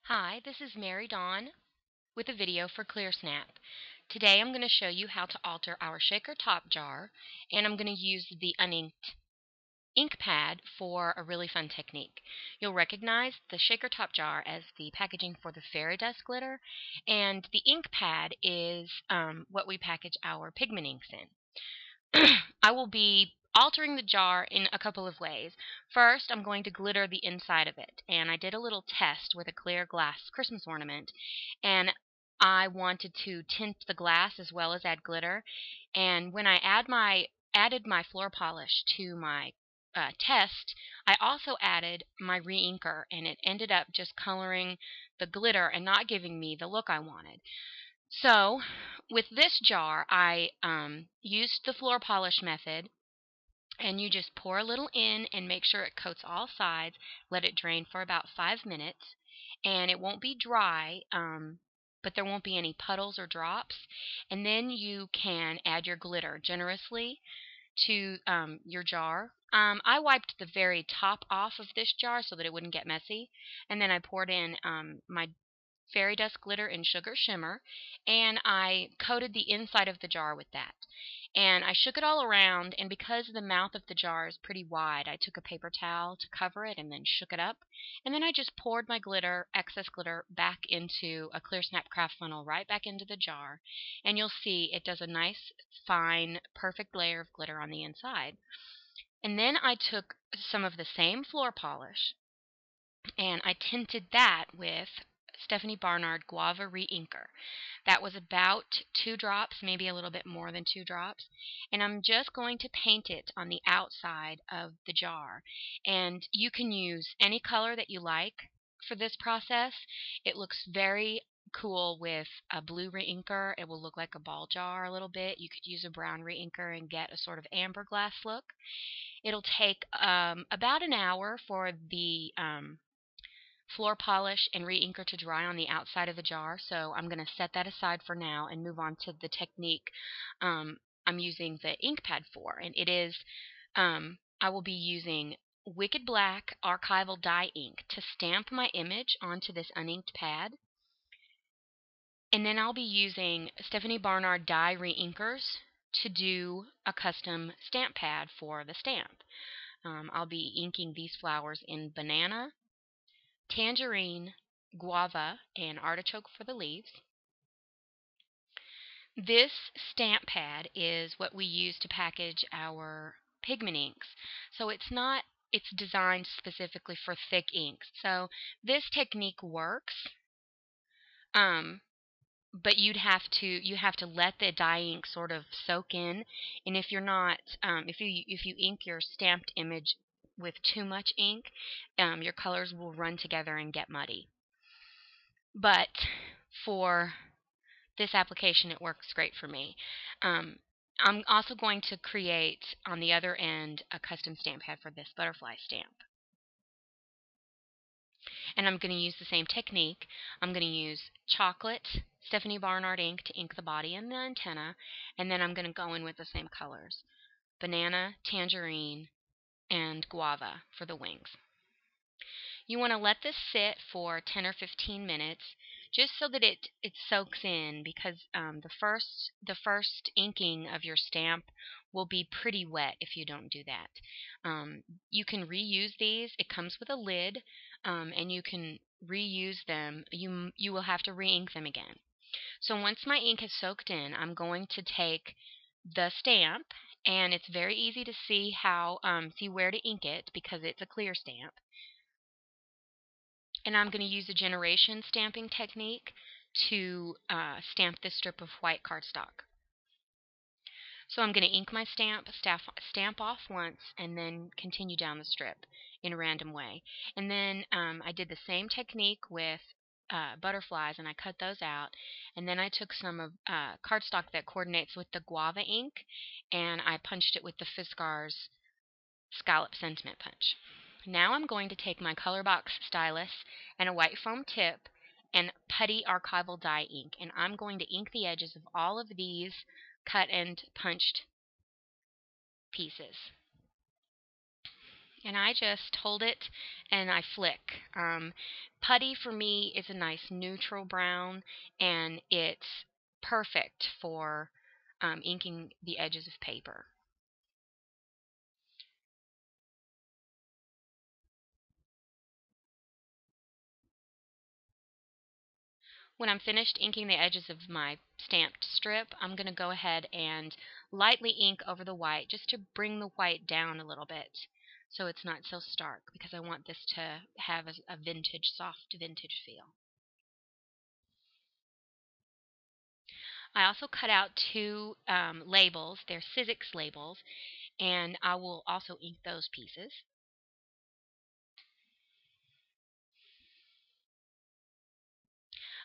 Hi, this is Mary Dawn with a video for ClearSnap. Today I'm going to show you how to alter our shaker top jar, and I'm going to use the uninked ink pad for a really fun technique. You'll recognize the shaker top jar as the packaging for the fairy dust glitter, and the ink pad is what we package our pigment inks in. I will be altering the jar in a couple of ways. First, I'm going to glitter the inside of it, and I did a little test with a clear glass Christmas ornament, and I wanted to tint the glass as well as add glitter. And when I added my floor polish to my test, I also added my reinker, and it ended up just coloring the glitter and not giving me the look I wanted. So, with this jar, I used the floor polish method, and you just pour a little in and make sure it coats all sides. Let it drain for about 5 minutes, and it won't be dry, but there won't be any puddles or drops. And then you can add your glitter generously to your jar. I wiped the very top off of this jar so that it wouldn't get messy, and then I poured in my fairy dust glitter in sugar shimmer, and I coated the inside of the jar with that. And I shook it all around, and because the mouth of the jar is pretty wide, I took a paper towel to cover it and then shook it up. And then I just poured my excess glitter, back into a ClearSnap craft funnel, right back into the jar. And you'll see it does a nice, fine, perfect layer of glitter on the inside. And then I took some of the same floor polish and I tinted that with Stephanie Barnard Guava Reinker. That was about 2 drops, maybe a little bit more than 2 drops. And I'm just going to paint it on the outside of the jar. And you can use any color that you like for this process. It looks very cool with a blue reinker. It will look like a ball jar a little bit. You could use a brown reinker and get a sort of amber glass look. It'll take about an hour for the floor polish and reinker to dry on the outside of the jar, so I'm going to set that aside for now and move on to the technique I'm using the ink pad for. And it is, I will be using Wicked Black archival dye ink to stamp my image onto this uninked pad. And then I'll be using Stephanie Barnard dye reinkers to do a custom stamp pad for the stamp. I'll be inking these flowers in banana, tangerine, guava, and artichoke for the leaves. This stamp pad is what we use to package our pigment inks. So it's designed specifically for thick inks. So this technique works, but you have to let the dye ink sort of soak in. And if you're not, if you ink your stamped image with too much ink, your colors will run together and get muddy. But for this application, it works great for me. I'm also going to create on the other end a custom stamp pad for this butterfly stamp. And I'm going to use the same technique. I'm going to use chocolate Stephanie Barnard ink to ink the body and the antenna, and then I'm going to go in with the same colors: banana, tangerine, and guava for the wings. You want to let this sit for 10 or 15 minutes just so that it soaks in, because the first inking of your stamp will be pretty wet if you don't do that. You can reuse these. It comes with a lid, and you can reuse them. You will have to re-ink them again. So once my ink has soaked in, I'm going to take the stamp, and it's very easy to see where to ink it because it's a clear stamp. And I'm going to use a generation stamping technique to stamp this strip of white cardstock. So I'm going to ink my stamp off once, and then continue down the strip in a random way. And then I did the same technique with butterflies, and I cut those out. And then I took some of cardstock that coordinates with the guava ink, and I punched it with the Fiskars Scallop Sentiment Punch. Now I'm going to take my color box stylus and a white foam tip and putty archival dye ink, and I'm going to ink the edges of all of these cut and punched pieces. and I just hold it and I flick. Putty for me is a nice neutral brown, and it's perfect for inking the edges of paper. When I'm finished inking the edges of my stamped strip, I'm going to go ahead and lightly ink over the white just to bring the white down a little bit so it's not so stark, because I want this to have a vintage, soft vintage feel. I also cut out two labels. They're Sizzix labels, and I will also ink those pieces.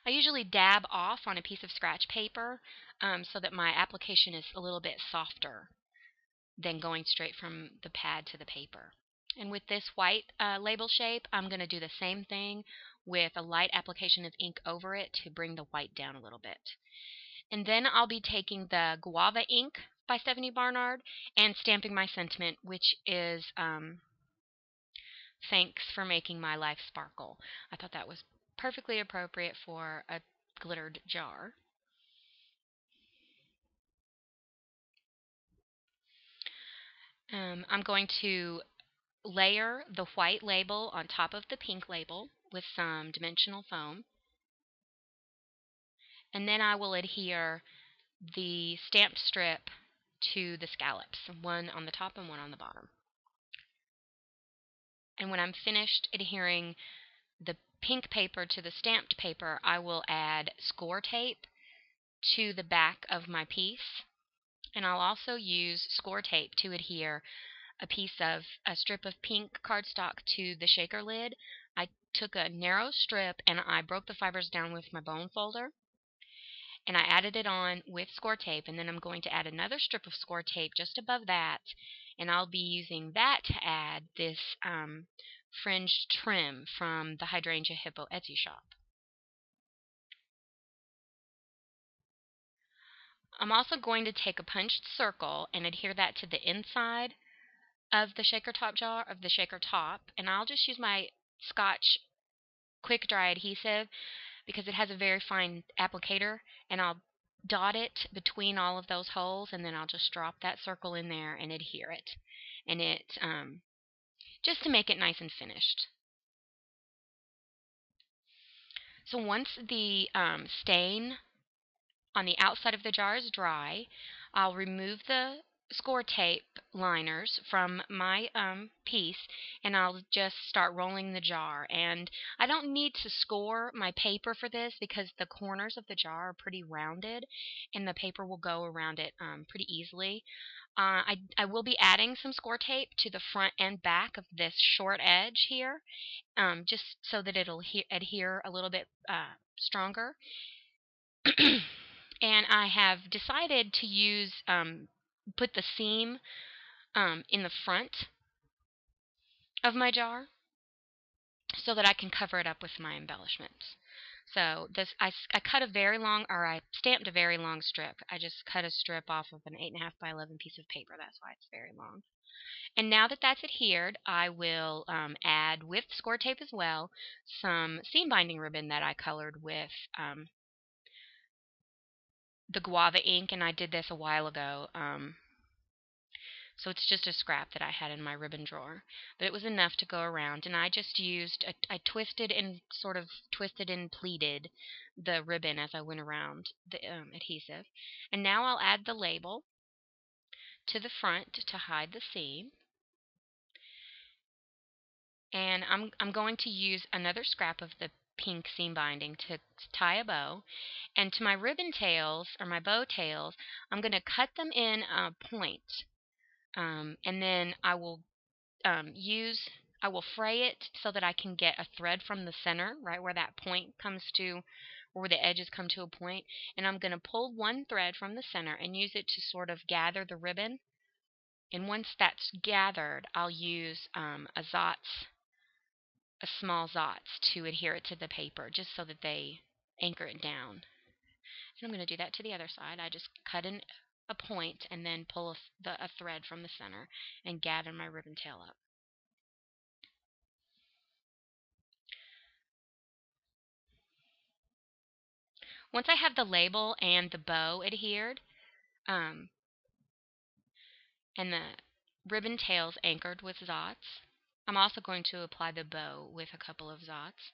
I usually dab off on a piece of scratch paper so that my application is a little bit softer than going straight from the pad to the paper. And with this white label shape, I'm going to do the same thing with a light application of ink over it to bring the white down a little bit. And then I'll be taking the Guava ink by Stephanie Barnard and stamping my sentiment, which is thanks for making my life sparkle. I thought that was perfectly appropriate for a glittered jar. I'm going to layer the white label on top of the pink label with some dimensional foam, and then I will adhere the stamped strip to the scallops, one on the top and one on the bottom. And when I'm finished adhering the pink paper to the stamped paper, I will add score tape to the back of my piece, and I'll also use score tape to adhere a strip of pink cardstock to the shaker lid. I took a narrow strip and I broke the fibers down with my bone folder, and I added it on with score tape, and then I'm going to add another strip of score tape just above that, and I'll be using that to add this fringed trim from the Hydrangea Hippo Etsy shop. I'm also going to take a punched circle and adhere that to the inside of the shaker top jar, of the shaker top, and I'll just use my Scotch quick dry adhesive because it has a very fine applicator, and I'll dot it between all of those holes, and then I'll just drop that circle in there and adhere it, and it just to make it nice and finished. So once the stain on the outside of the jar is dry, I'll remove the score tape liners from my piece, and I'll just start rolling the jar. And I don't need to score my paper for this because the corners of the jar are pretty rounded and the paper will go around it pretty easily. I will be adding some score tape to the front and back of this short edge here, just so that it'll adhere a little bit stronger. And I have decided to use put the seam in the front of my jar so that I can cover it up with my embellishments. So this, I cut a very long, or I stamped a very long strip. I just cut a strip off of an 8.5 by 11 piece of paper. That's why it's very long. And now that that's adhered, I will add, with score tape as well, some seam binding ribbon that I colored with the Guava ink, and I did this a while ago. So it's just a scrap that I had in my ribbon drawer. But it was enough to go around, and I just used, I twisted and sort of twisted and pleated the ribbon as I went around the adhesive. And now I'll add the label to the front to hide the seam. And I'm going to use another scrap of the pink seam binding to tie a bow. And to my ribbon tails, or my bow tails, I'm going to cut them in a point. And then I will I will fray it so that I can get a thread from the center, right where that point comes to, or where the edges come to a point. And I'm going to pull one thread from the center and use it to sort of gather the ribbon. And once that's gathered, I'll use a small zotz to adhere it to the paper, just so that they anchor it down. And I'm going to do that to the other side. I just cut in a point and then pull a thread from the center and gather my ribbon tail up. Once I have the label and the bow adhered, and the ribbon tails anchored with zots, I'm also going to apply the bow with a couple of zots.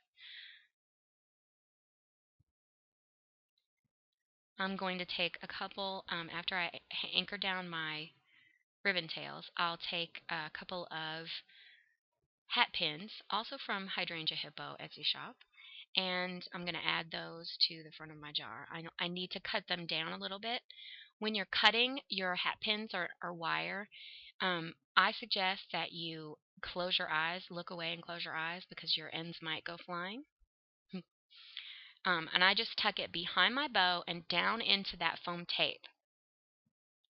I'm going to take a couple, after I anchor down my ribbon tails, I'll take a couple of hat pins, also from Hydrangea Hippo Etsy shop, and I'm going to add those to the front of my jar. I need to cut them down a little bit. When you're cutting your hat pins or wire, I suggest that you close your eyes, look away and close your eyes because your ends might go flying. And I just tuck it behind my bow and down into that foam tape.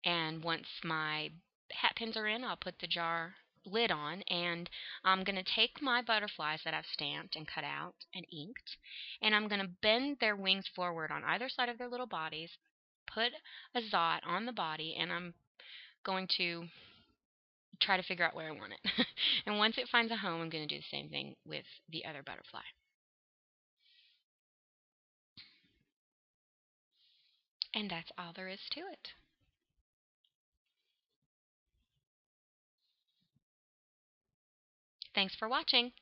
And once my hat pins are in, I'll put the jar lid on, and I'm going to take my butterflies that I've stamped and cut out and inked, and I'm going to bend their wings forward on either side of their little bodies, put a zot on the body, and I'm going to try to figure out where I want it. And once it finds a home, I'm going to do the same thing with the other butterfly. And that's all there is to it. Thanks for watching.